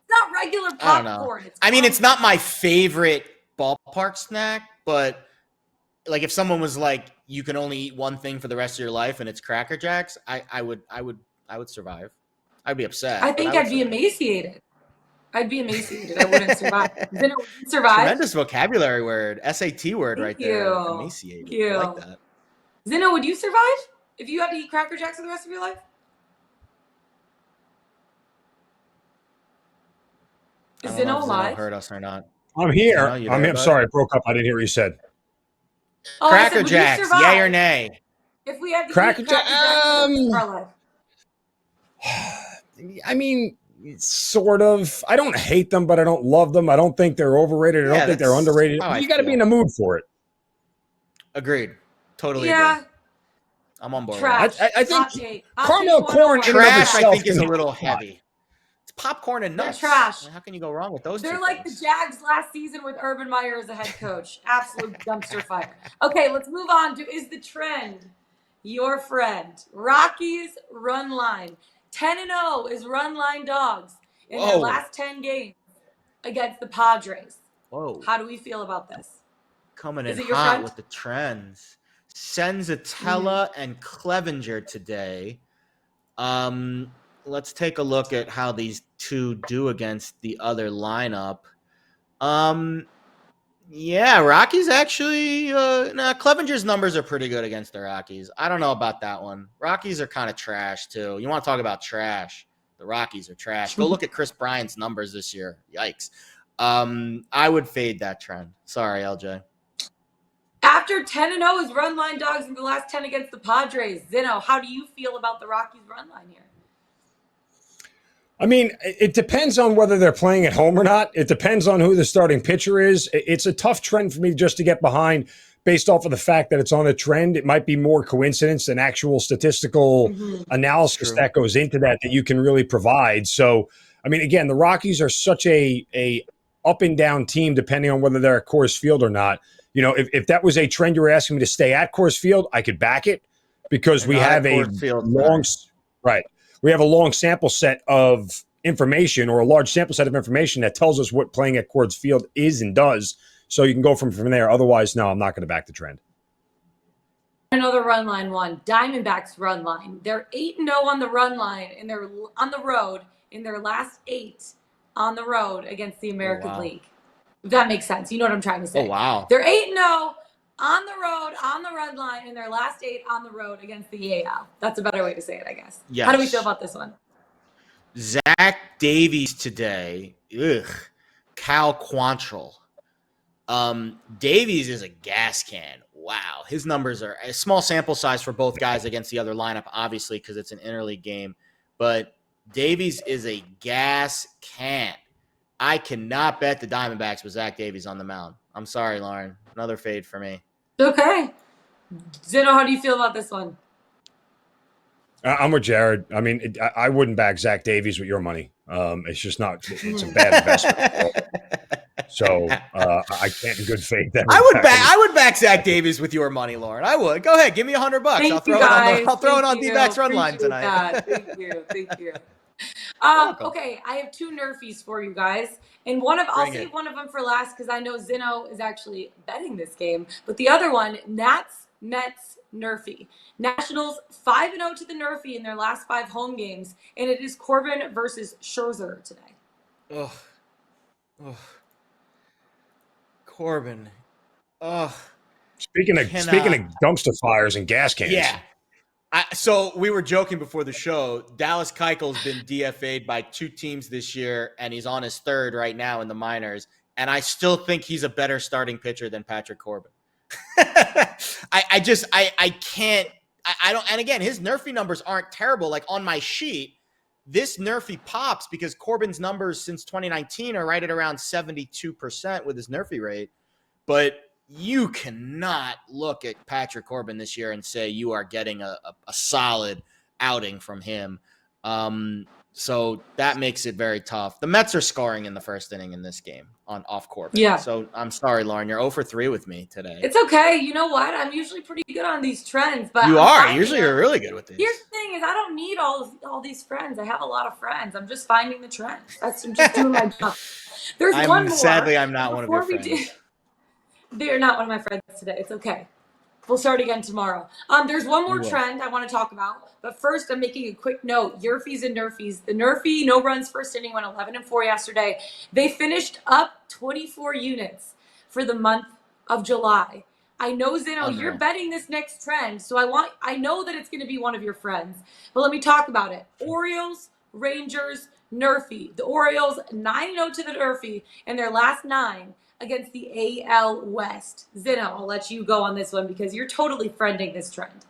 It's not regular popcorn. It's not my favorite ballpark snack, but like if someone was like, you can only eat one thing for the rest of your life and it's Cracker Jacks, I would survive. I'd be upset. I think I'd be emaciated. I wouldn't survive. Then it wouldn't survive. Tremendous vocabulary word, SAT word right there. Emaciated. I like that. Zeno, would you survive if you had to eat Cracker Jacks for the rest of your life? Is Zeno alive? Heard us or not? I'm here. I'm here. Sorry, I broke up. I didn't hear what you said. Oh, Cracker Jacks, yay or nay? If we had to Cracker eat Cracker Jacks for our life. I mean, sort of. I don't hate them, but I don't love them. I don't think they're overrated. I don't think they're underrated. You got to be in the mood for it. Agreed. Totally agree. I'm on board. Trash. I think caramel corn trash, I think, is a little heavy. It's popcorn and nuts. They're trash. How can you go wrong with those two They're like things? the Jags last season with Urban Meyer as a head coach. Absolute dumpster fire. Okay, let's move on to Is the Trend Your Friend? Rockies run line. 10-0 is run line dogs in their last 10 games against the Padres. Whoa. How do we feel about this? Coming in hot with the trends. Senzatella and Clevenger today. Let's take a look at how these two do against the other lineup. Rockies actually. Clevenger's numbers are pretty good against the Rockies. I don't know about that one. Rockies are kind of trash too. You want to talk about trash? The Rockies are trash. Go look at Chris Bryant's numbers this year. Yikes. I would fade that trend. Sorry, LJ. After 10-0 is run line dogs in the last 10 against the Padres. Zeno, how do you feel about the Rockies run line here? I mean, it depends on whether they're playing at home or not. It depends on who the starting pitcher is. It's a tough trend for me just to get behind based off of the fact that it's on a trend. It might be more coincidence than actual statistical analysis that goes into that you can really provide. So, I mean, again, the Rockies are such a up and down team depending on whether they're at Coors Field or not. You know, if that was a trend you were asking me to stay at Coors Field, I could back it because we have a long sample set of information, or a large sample set of information that tells us what playing at Coors Field is and does. So you can go from there. Otherwise, no, I'm not going to back the trend. Another run line one. Diamondbacks run line. They're 8-0 on the run line, and they're on the road in their last 8 on the road against the American League. If that makes sense. You know what I'm trying to say. Oh, wow. They're 8-0 on the road, on the run line in their last 8 on the road against the AL. That's a better way to say it, I guess. Yes. How do we feel about this one? Zach Davies today. Cal Quantrill. Davies is a gas can. Wow. His numbers are a small sample size for both guys against the other lineup, obviously, because it's an interleague game. But Davies is a gas can. I cannot bet the Diamondbacks with Zach Davies on the mound. I'm sorry, Lauren. Another fade for me. Okay. Zeno, how do you feel about this one? I'm with Jared. I mean, I wouldn't back Zach Davies with your money. It's just not. It's a bad investment. So I can't in good faith. I would back Zach Davies with your money, Lauren. I would. Go ahead, give me $100. I'll throw it on D-backs run line tonight. Thank you. Okay, I have 2 Nerfies for you guys, and I'll save one of them for last because I know Zeno is actually betting this game. But the other one, Nats, Mets, Nerfie. Nationals 5-0 to the Nerfie in their last 5 home games, and it is Corbin versus Scherzer today. Ugh. Ugh. Corbin. Ugh. Speaking of Cannot. dumpster fires and gas cans. Yeah. So we were joking before the show. Dallas Keuchel's been DFA'd by 2 teams this year, and he's on his 3rd right now in the minors. And I still think he's a better starting pitcher than Patrick Corbin. I can't. I don't. And again, his Nerfy numbers aren't terrible. Like on my sheet, this Nerfy pops because Corbin's numbers since 2019 are right at around 72% with his Nerfy rate. But you cannot look at Patrick Corbin this year and say you are getting a solid outing from him. So that makes it very tough. The Mets are scoring in the first inning in this game off Corbin. Yeah. So I'm sorry, Lauren, you're 0 for 3 with me today. It's okay. You know what? I'm usually pretty good on these trends, but You are. Usually you're really good with these. Here's the thing: is I don't need all these friends. I have a lot of friends. I'm just finding the trends. I'm just doing my job. There's one more. Sadly, I'm not one of your friends. They're not one of my friends today. It's okay. We'll start again tomorrow. There's one more trend I want to talk about, but first I'm making a quick note. Yerfies and Nerfies. The Nerfy no runs first inning went 11-4 yesterday. They finished up 24 units for the month of July. I know, Zeno, you're betting this next trend, so I know that it's going to be one of your friends, but let me talk about it. Orioles, Rangers, Nerfy. The Orioles 9-0 to the Nerfy in their last 9 against the AL West. Zeno, I'll let you go on this one because you're totally friending this trend.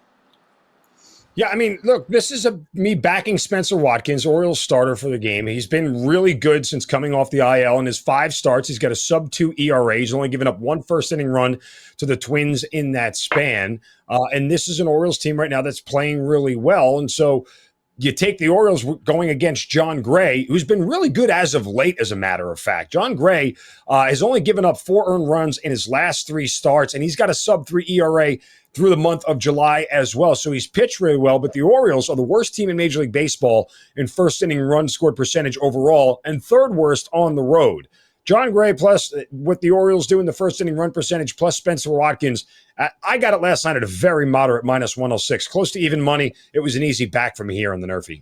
Yeah, I mean, look, this is me backing Spencer Watkins, Orioles starter for the game. He's been really good since coming off the IL. In his 5 starts, he's got a sub-2 ERA. He's only given up 1 first-inning run to the Twins in that span. And this is an Orioles team right now that's playing really well. And so you take the Orioles going against John Gray, who's been really good as of late, as a matter of fact. John Gray has only given up 4 earned runs in his last 3 starts, and he's got a sub-3 ERA through the month of July as well. So he's pitched really well, but the Orioles are the worst team in Major League Baseball in first-inning run scored percentage overall and 3rd worst on the road. John Gray plus what the Orioles do in the first-inning run percentage plus Spencer Watkins, I got it last night at a very moderate minus 106, close to even money. It was an easy back from here on the Nerfy.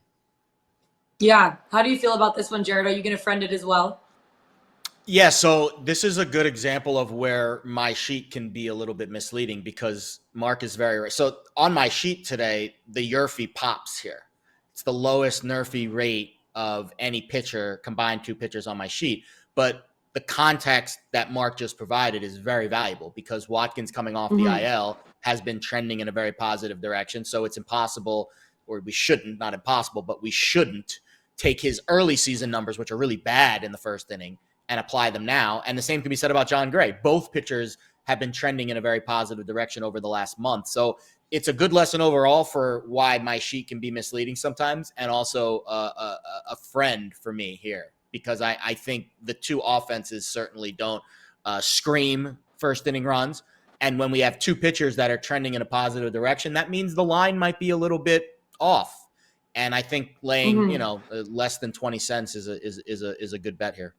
Yeah. How do you feel about this one, Jared? Are you going to friend it as well? Yeah, so this is a good example of where my sheet can be a little bit misleading because Mark is very right. So on my sheet today, the Yerfy pops here. It's the lowest Nerfy rate of any pitcher, combined 2 pitchers on my sheet. But the context that Mark just provided is very valuable because Watkins coming off the IL has been trending in a very positive direction. So it's impossible, or we shouldn't, not impossible, but we shouldn't take his early season numbers, which are really bad in the first inning, and apply them now. And the same can be said about John Gray. Both pitchers have been trending in a very positive direction over the last month. So it's a good lesson overall for why my sheet can be misleading sometimes, and also a friend for me here. Because I think the 2 offenses certainly don't scream first inning runs. And when we have 2 pitchers that are trending in a positive direction, that means the line might be a little bit off. And I think laying, less than 20 cents is a good bet here.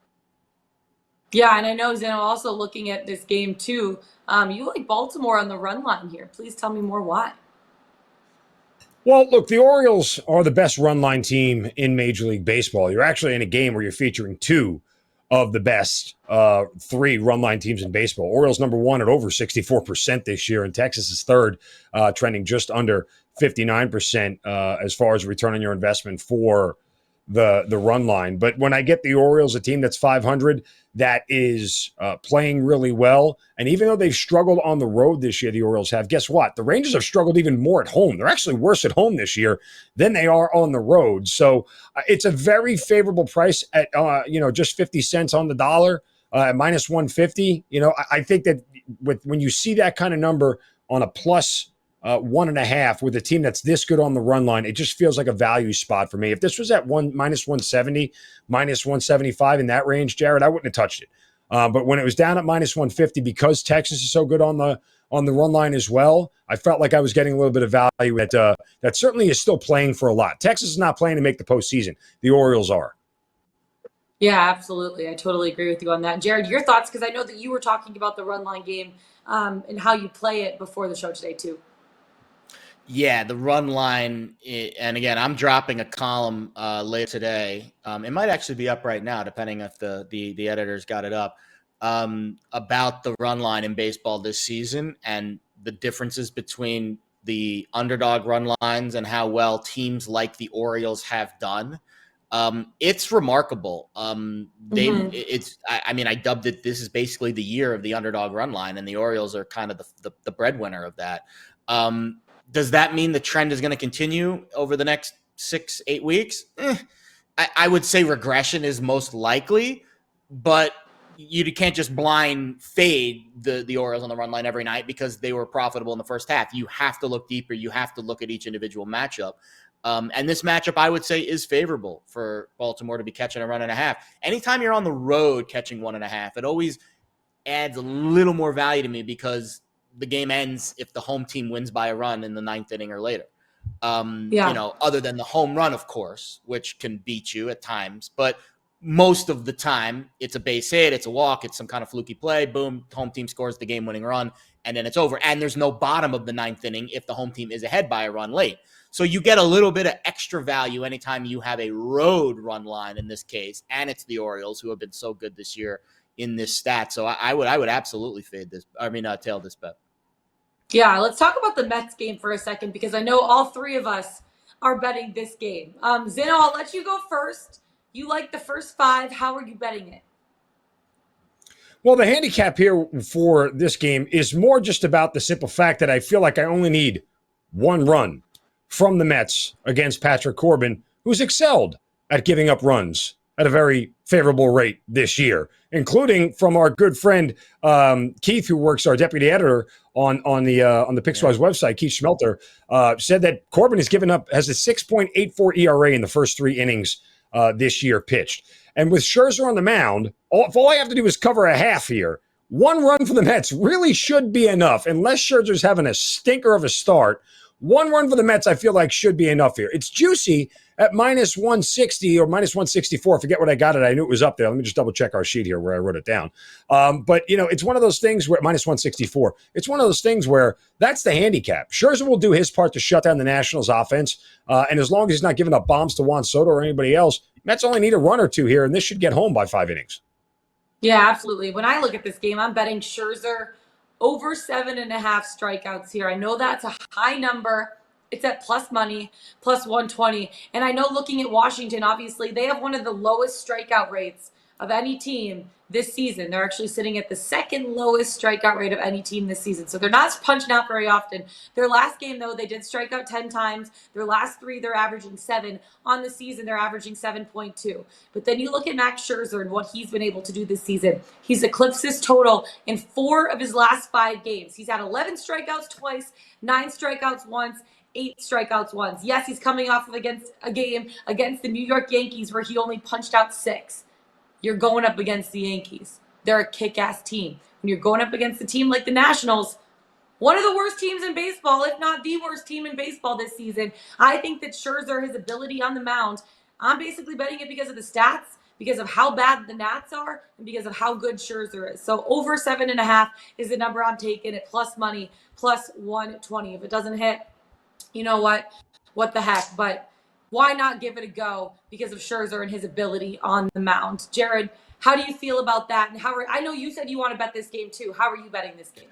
Yeah, and I know, Zeno, also looking at this game too, you like Baltimore on the run line here. Please tell me more why. Well, look, the Orioles are the best run line team in Major League Baseball. You're actually in a game where you're featuring 2 of the best 3 run line teams in baseball. Orioles number 1 at over 64% this year, and Texas is 3rd, trending just under 59% as far as return on your investment for the run line. But when I get the Orioles, a team that's 500, that is playing really well. And even though they've struggled on the road this year, the Orioles have, guess what? The Rangers have struggled even more at home. They're actually worse at home this year than they are on the road. So it's a very favorable price at, just 50 cents on the dollar, minus 150. I think that when you see that kind of number on a plus 1.5 with a team that's this good on the run line, it just feels like a value spot for me. If this was at minus 170, minus 175 in that range, Jared, I wouldn't have touched it. But when it was down at minus 150, because Texas is so good on the run line as well, I felt like I was getting a little bit of value that certainly is still playing for a lot. Texas is not playing to make the postseason. The Orioles are. Yeah, absolutely. I totally agree with you on that. Jared, your thoughts, because I know that you were talking about the run line game and how you play it before the show today too. Yeah, the run line, and again, I'm dropping a column later today. It might actually be up right now, depending if the editors got it up, about the run line in baseball this season and the differences between the underdog run lines and how well teams like the Orioles have done. It's remarkable. Mhm. I mean, I dubbed it. This is basically the year of the underdog run line, and the Orioles are kind of the breadwinner of that. Does that mean the trend is going to continue over the next 6-8 weeks? I would say regression is most likely, but you can't just blind fade the Orioles on the run line every night because they were profitable in the first half. You have to look deeper. You have to look at each individual matchup. And this matchup, I would say, is favorable for Baltimore to be catching a run and a half. Anytime you're on the road catching 1.5, it always adds a little more value to me because the game ends if the home team wins by a run in the ninth inning or later. Yeah. Other than the home run, of course, which can beat you at times. But most of the time, it's a base hit, it's a walk, it's some kind of fluky play. Boom, home team scores the game-winning run, and then it's over. And there's no bottom of the ninth inning if the home team is ahead by a run late. So you get a little bit of extra value anytime you have a road run line in this case, and it's the Orioles who have been so good this year in this stat. So I would absolutely tail this bet. Yeah, let's talk about the Mets game for a second because I know all three of us are betting this game. Zeno, I'll let you go first. You like the first five. How are you betting it? Well, the handicap here for this game is more just about the simple fact that I feel like I only need one run from the Mets against Patrick Corbin, who's excelled at giving up runs at a very favorable rate this year, including from our good friend Keith, who works our deputy editor on the Pickswise website. Keith Schmelter said that Corbin has a 6.84 ERA in the first 3 innings this year pitched. And with Scherzer on the mound, all I have to do is cover a half here. One run for the Mets really should be enough, unless Scherzer's having a stinker of a start. One run for the Mets, I feel like, should be enough here. It's juicy at minus 160 or minus 164. I forget what I got it. I knew it was up there. Let me just double check our sheet here where I wrote it down. But, it's one of those things where minus 164. It's one of those things where that's the handicap. Scherzer will do his part to shut down the Nationals offense. And as long as he's not giving up bombs to Juan Soto or anybody else, Mets only need a run or two here, and this should get home by 5 innings. Yeah, absolutely. When I look at this game, I'm betting Scherzer over 7.5 strikeouts here. I know that's a high number. It's at plus money, plus 120. And I know looking at Washington, obviously, they have one of the lowest strikeout rates of any team this season. They're actually sitting at the second lowest strikeout rate of any team this season. So they're not punching out very often. Their last game, though, they did strike out 10 times. Their last 3, they're averaging 7. On the season, they're averaging 7.2. But then you look at Max Scherzer and what he's been able to do this season. He's eclipsed his total in 4 of his last 5 games. He's had 11 strikeouts twice, 9 strikeouts once, 8 strikeouts once. Yes, he's coming off of against a game against the New York Yankees where he only punched out 6. You're going up against the Yankees. They're a kick-ass team. When you're going up against a team like the Nationals, one of the worst teams in baseball, if not the worst team in baseball this season, I think that Scherzer, his ability on the mound, I'm basically betting it because of the stats, because of how bad the Nats are, and because of how good Scherzer is. So over 7.5 is the number I'm taking at plus money, plus 120. If it doesn't hit, you know what? What the heck? But why not give it a go because of Scherzer and his ability on the mound? Jared, how do you feel about that? And I know you said you want to bet this game too. How are you betting this game?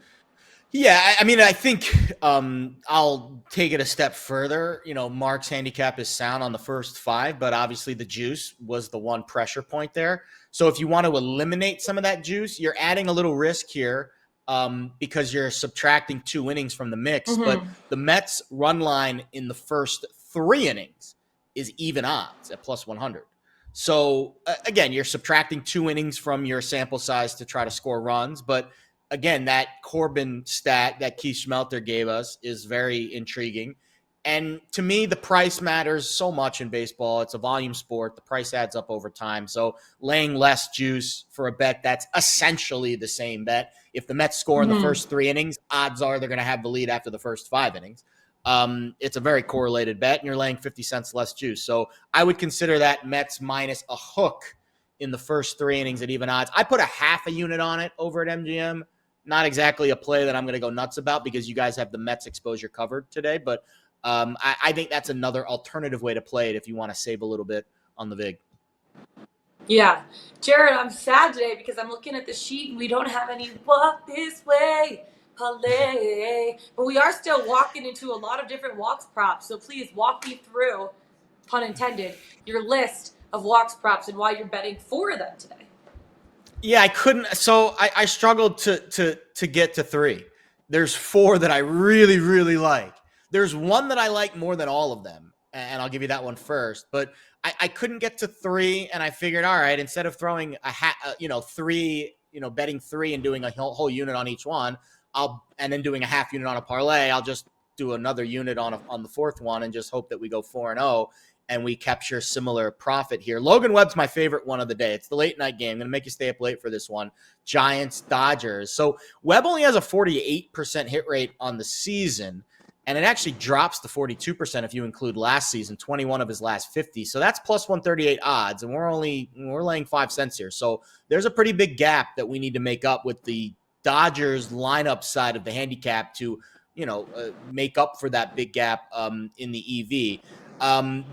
Yeah, I think I'll take it a step further. Mark's handicap is sound on the first 5, but obviously the juice was the one pressure point there. So if you want to eliminate some of that juice, you're adding a little risk here because you're subtracting 2 innings from the mix. Mm-hmm. But the Mets run line in the first 3 innings is even odds at plus 100. So again, you're subtracting 2 innings from your sample size to try to score runs, but again, that Corbin stat that Keith Schmelter gave us is very intriguing. And to me, the price matters so much in baseball. It's a volume sport. The price adds up over time. So laying less juice for a bet that's essentially the same bet. If the Mets score in the first 3 innings, odds are they're going to have the lead after the first 5 innings. It's a very correlated bet, and you're laying 50 cents less juice. So I would consider that Mets minus a hook in the first 3 innings at even odds. I put a half a unit on it over at MGM. Not exactly a play that I'm going to go nuts about because you guys have the Mets exposure covered today, but I think that's another alternative way to play it if you want to save a little bit on the VIG. Yeah. Jared, I'm sad today because I'm looking at the sheet and we don't have any walk this way, parlay. But we are still walking into a lot of different walks props. So please walk me through, pun intended, your list of walks props and why you're betting for them today. Yeah, I couldn't. So I struggled to get to 3. There's 4 that I really, really like. There's one that I like more than all of them, and I'll give you that one first. But I couldn't get to 3, and I figured, all right, instead of throwing 3, betting 3 and doing a whole unit on each one, and then doing a half unit on a parlay, I'll just do another unit on the fourth one and just hope that we go 4-0 and we capture similar profit here. Logan Webb's my favorite one of the day. It's the late night game. I'm going to make you stay up late for this one. Giants, Dodgers. So Webb only has a 48% hit rate on the season, and it actually drops to 42% if you include last season, 21 of his last 50. So that's plus 138 odds, and we're laying 5 cents here. So there's a pretty big gap that we need to make up with the Dodgers lineup side of the handicap to, make up for that big gap in the EV.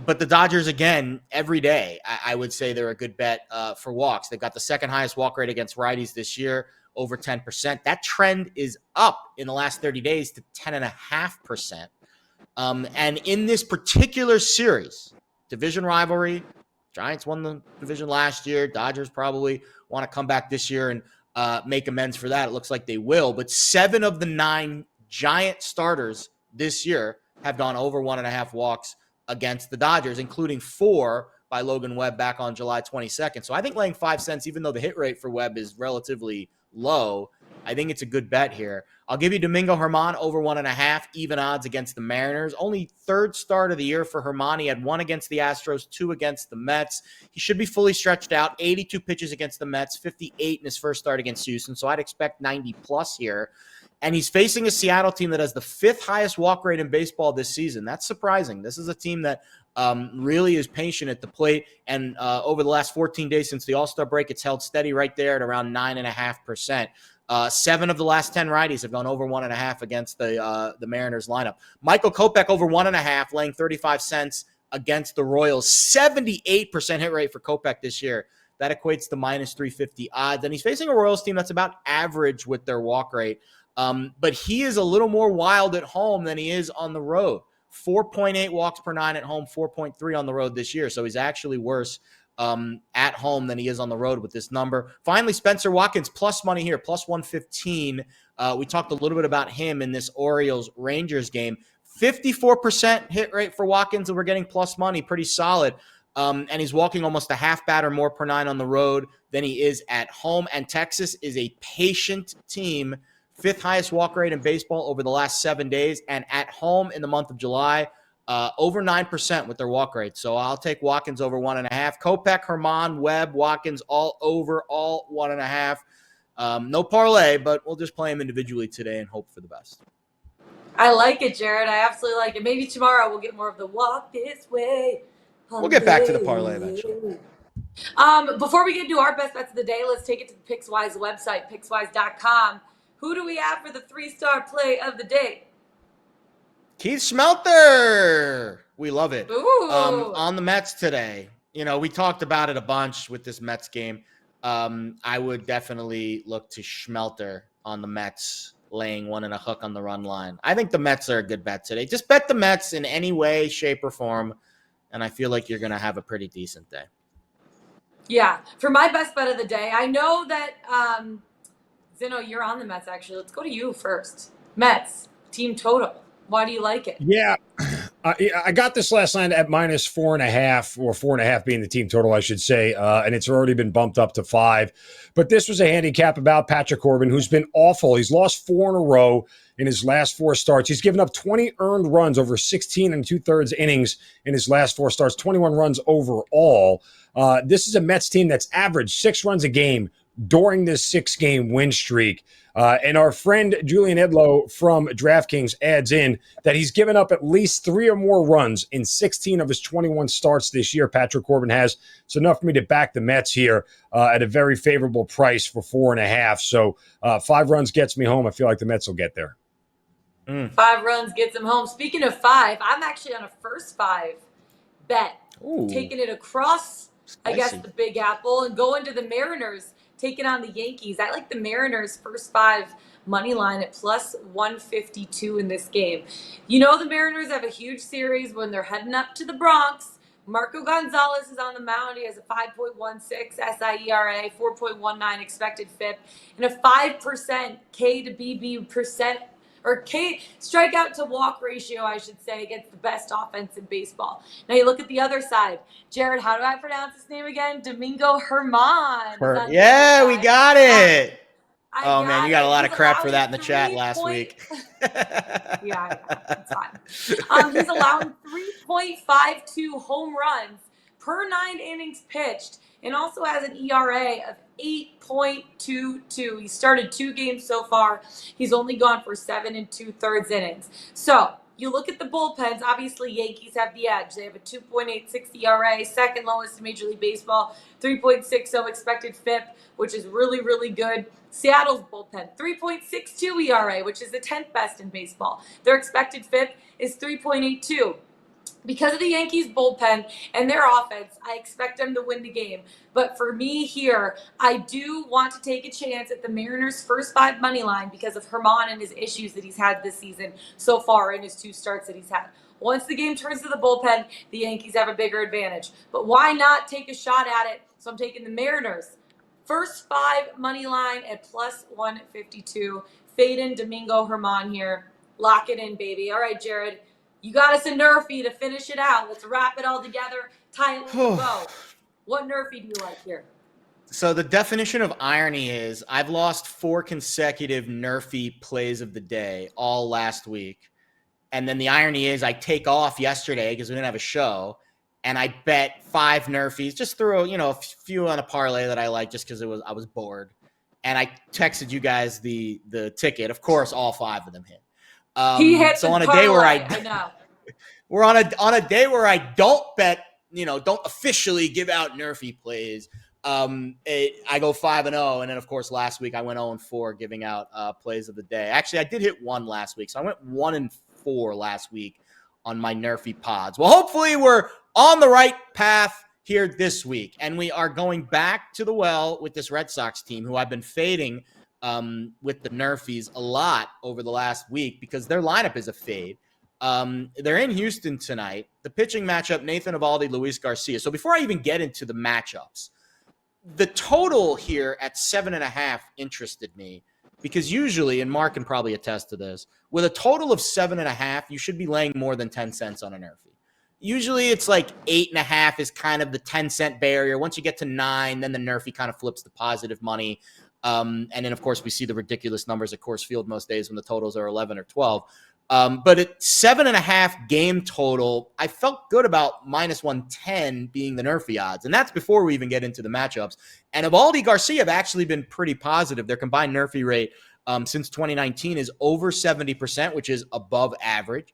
But the Dodgers, again, every day, I would say they're a good bet for walks. They've got the second highest walk rate against righties this year, over 10%. That trend is up in the last 30 days to 10.5%. And in this particular series, division rivalry, Giants won the division last year. Dodgers probably want to come back this year and make amends for that. It looks like they will. But 7 of the 9 Giant starters this year have gone over 1.5 walks against the Dodgers, including 4 by Logan Webb back on July 22nd. So I think laying 5 cents, even though the hit rate for Webb is relatively low, I think it's a good bet here. I'll give you Domingo Germán over 1.5, even odds against the Mariners. Only 3rd start of the year for Germán. He had 1 against the Astros, 2 against the Mets. He should be fully stretched out. 82 pitches against the Mets, 58 in his first start against Houston. So I'd expect 90 plus here. And he's facing a Seattle team that has the 5th highest walk rate in baseball this season. That's surprising. This is a team that really is patient at the plate. And over the last 14 days since the All-Star break, it's held steady right there at around 9.5%. 7 of the last 10 righties have gone over 1.5 against the Mariners lineup. Michael Kopech over 1.5, laying 35 cents against the Royals. 78% hit rate for Kopech this year. That equates to minus 350 odds. And he's facing a Royals team that's about average with their walk rate. But he is a little more wild at home than he is on the road. 4.8 walks per 9 at home, 4.3 on the road this year. So he's actually worse at home than he is on the road with this number. Finally, Spencer Watkins, plus money here, plus 115. We talked a little bit about him in this Orioles-Rangers game. 54% hit rate for Watkins, and we're getting plus money, pretty solid. And he's walking almost a half batter more per 9 on the road than he is at home. And Texas is a patient team. 5th highest walk rate in baseball over the last 7 days, and at home in the month of July, over 9% with their walk rate. So I'll take Watkins over 1.5. Kopech, Germán, Webb, Watkins, all over, all 1.5. No parlay, but we'll just play them individually today and hope for the best. I like it, Jared. I absolutely like it. Maybe tomorrow we'll get more of the walk this way. We'll get back to the parlay eventually. Before we get into our best bets of the day, let's take it to the Pickswise website, pickswise.com. Who do we have for the 3-star play of the day? Keith Schmelter. We love it. Ooh. On the Mets today. We talked about it a bunch with this Mets game. I would definitely look to Schmelter on the Mets, laying 1.5 on the run line. I think the Mets are a good bet today. Just bet the Mets in any way, shape, or form, and I feel like you're going to have a pretty decent day. Yeah. For my best bet of the day, I know that Zeno, you're on the Mets, actually. Let's go to you first. Mets, team total. Why do you like it? Yeah. I got this last night at minus 4.5, or 4.5 being the team total, I should say, and it's already been bumped up to 5. But this was a handicap about Patrick Corbin, who's been awful. He's lost 4 in a row in his last 4 starts. He's given up 20 earned runs over 16 and 2/3 innings in his last 4 starts, 21 runs overall. This is a Mets team that's averaged 6 runs a game during this 6-game win streak. And our friend Julian Edlow from DraftKings adds in that he's given up at least 3 or more runs in 16 of his 21 starts this year. Patrick Corbin has. It's enough for me to back the Mets here at a very favorable price for 4.5. So 5 runs gets me home. I feel like the Mets will get there. 5 runs gets him home. Speaking of 5, I'm actually on a first 5 bet. Ooh. Taking it across, Spicy. I guess, the Big Apple and going to the Mariners, taking on the Yankees. I like the Mariners first 5 money line at plus 152 in this game. You know the Mariners have a huge series when they're heading up to the Bronx. Marco Gonzalez is on the mound. He has a 5.16 SIERA, 4.19 expected FIP, and a 5% K to BB percent or K strikeout to walk ratio, I should say, against the best offense in baseball. Now you look at the other side. Jared, how do I pronounce his name again? Domingo Germán. Yeah, we got it. Oh, man, you got a lot of crap for that in the 3 chat last week. Yeah, it's fine. He's allowing 3.52 home runs per 9 innings pitched and also has an ERA of 8.22. He started 2 games so far. He's only gone for 7 2/3 innings. So you look at the bullpens. Obviously, Yankees have the edge. They have a 2.86 ERA, second lowest in Major League Baseball, 3.60 expected FIP, which is really, really good. Seattle's bullpen, 3.62 ERA, which is the 10th best in baseball. Their expected FIP is 3.82. Because of the Yankees bullpen and their offense, I expect them to win the game. But for me here, I do want to take a chance at the Mariners' first 5 money line because of Germán and his issues that he's had this season so far in his 2 starts that he's had. Once the game turns to the bullpen, the Yankees have a bigger advantage. But why not take a shot at it? So I'm taking the Mariners. First 5 money line at plus 152. Fade in Domingo Germán here. Lock it in, baby. All right, Jared. You got us a Nerfy to finish it out. Let's wrap it all together. Tie it with a bow. What Nerfy do you like here? So the definition of irony is I've lost 4 consecutive Nerfy plays of the day all last week. And then the irony is I take off yesterday because we didn't have a show. And I bet 5 Nerfies, just threw a few on a parlay that I liked just because I was bored. And I texted you guys the ticket. Of course, all 5 of them hit. He hit so the on a parlay, day where I know. We're on a day where I don't bet, don't officially give out Nerfy plays. I go 5-0, and then of course last week I went 0-4 giving out plays of the day. Actually, I did hit 1 last week, so I went 1-4 last week on my Nerfy pods. Well, hopefully we're on the right path here this week, and we are going back to the well with this Red Sox team, who I've been fading with the Nerfies a lot over the last week because their lineup is a fade. They're in Houston tonight. The pitching matchup, Nathan Eovaldi, Luis Garcia. So before I even get into the matchups, the total here at 7.5 interested me because usually, and Mark can probably attest to this, with a total of 7.5, you should be laying more than 10 cents on a Nerfy. Usually it's like 8.5 is kind of the 10-cent barrier. Once you get to 9, then the Nerfy kind of flips to positive money. And then, of course, we see the ridiculous numbers at Coors Field most days when the totals are 11 or 12. But at 7.5 game total, I felt good about minus 110 being the Nerfy odds. And that's before we even get into the matchups. And Eovaldi Garcia have actually been pretty positive. Their combined Nerfy rate since 2019 is over 70%, which is above average.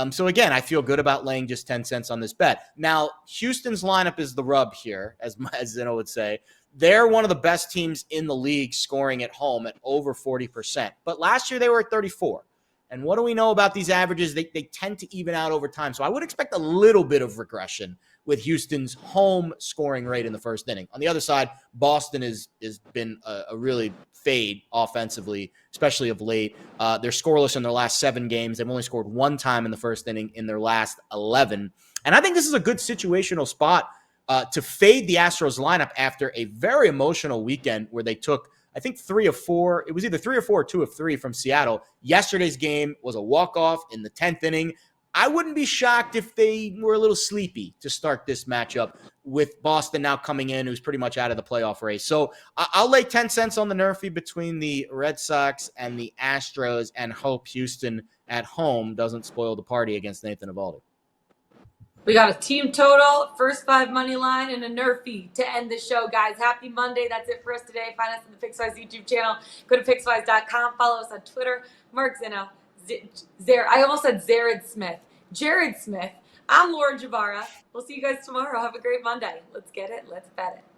So again, I feel good about laying just 10 cents on this bet. Now, Houston's lineup is the rub here, as Zeno would say. They're one of the best teams in the league scoring at home at over 40%. But last year they were at 34. And what do we know about these averages? They tend to even out over time. So I would expect a little bit of regression with Houston's home scoring rate in the first inning. On the other side, Boston has been a really fade offensively, especially of late. They're scoreless in their last 7 games. They've only scored 1 time in the first inning in their last 11. And I think this is a good situational spot to fade the Astros lineup after a very emotional weekend where they took, I think, 3 of 4. It was either 3 or 4 or 2 of 3 from Seattle. Yesterday's game was a walk-off in the 10th inning. I wouldn't be shocked if they were a little sleepy to start this matchup with Boston now coming in, who's pretty much out of the playoff race. So I'll lay 10 cents on the Nerfy between the Red Sox and the Astros and hope Houston at home doesn't spoil the party against Nathan Eovaldi. We got a team total, first 5 money line, and a Nerfy to end the show, guys. Happy Monday. That's it for us today. Find us on the Pickswise YouTube channel. Go to Pickswise.com. Follow us on Twitter. Mark Zinno. I almost said Jared Smith. I'm Lauren Javara. We'll see you guys tomorrow. Have a great Monday. Let's get it. Let's bet it.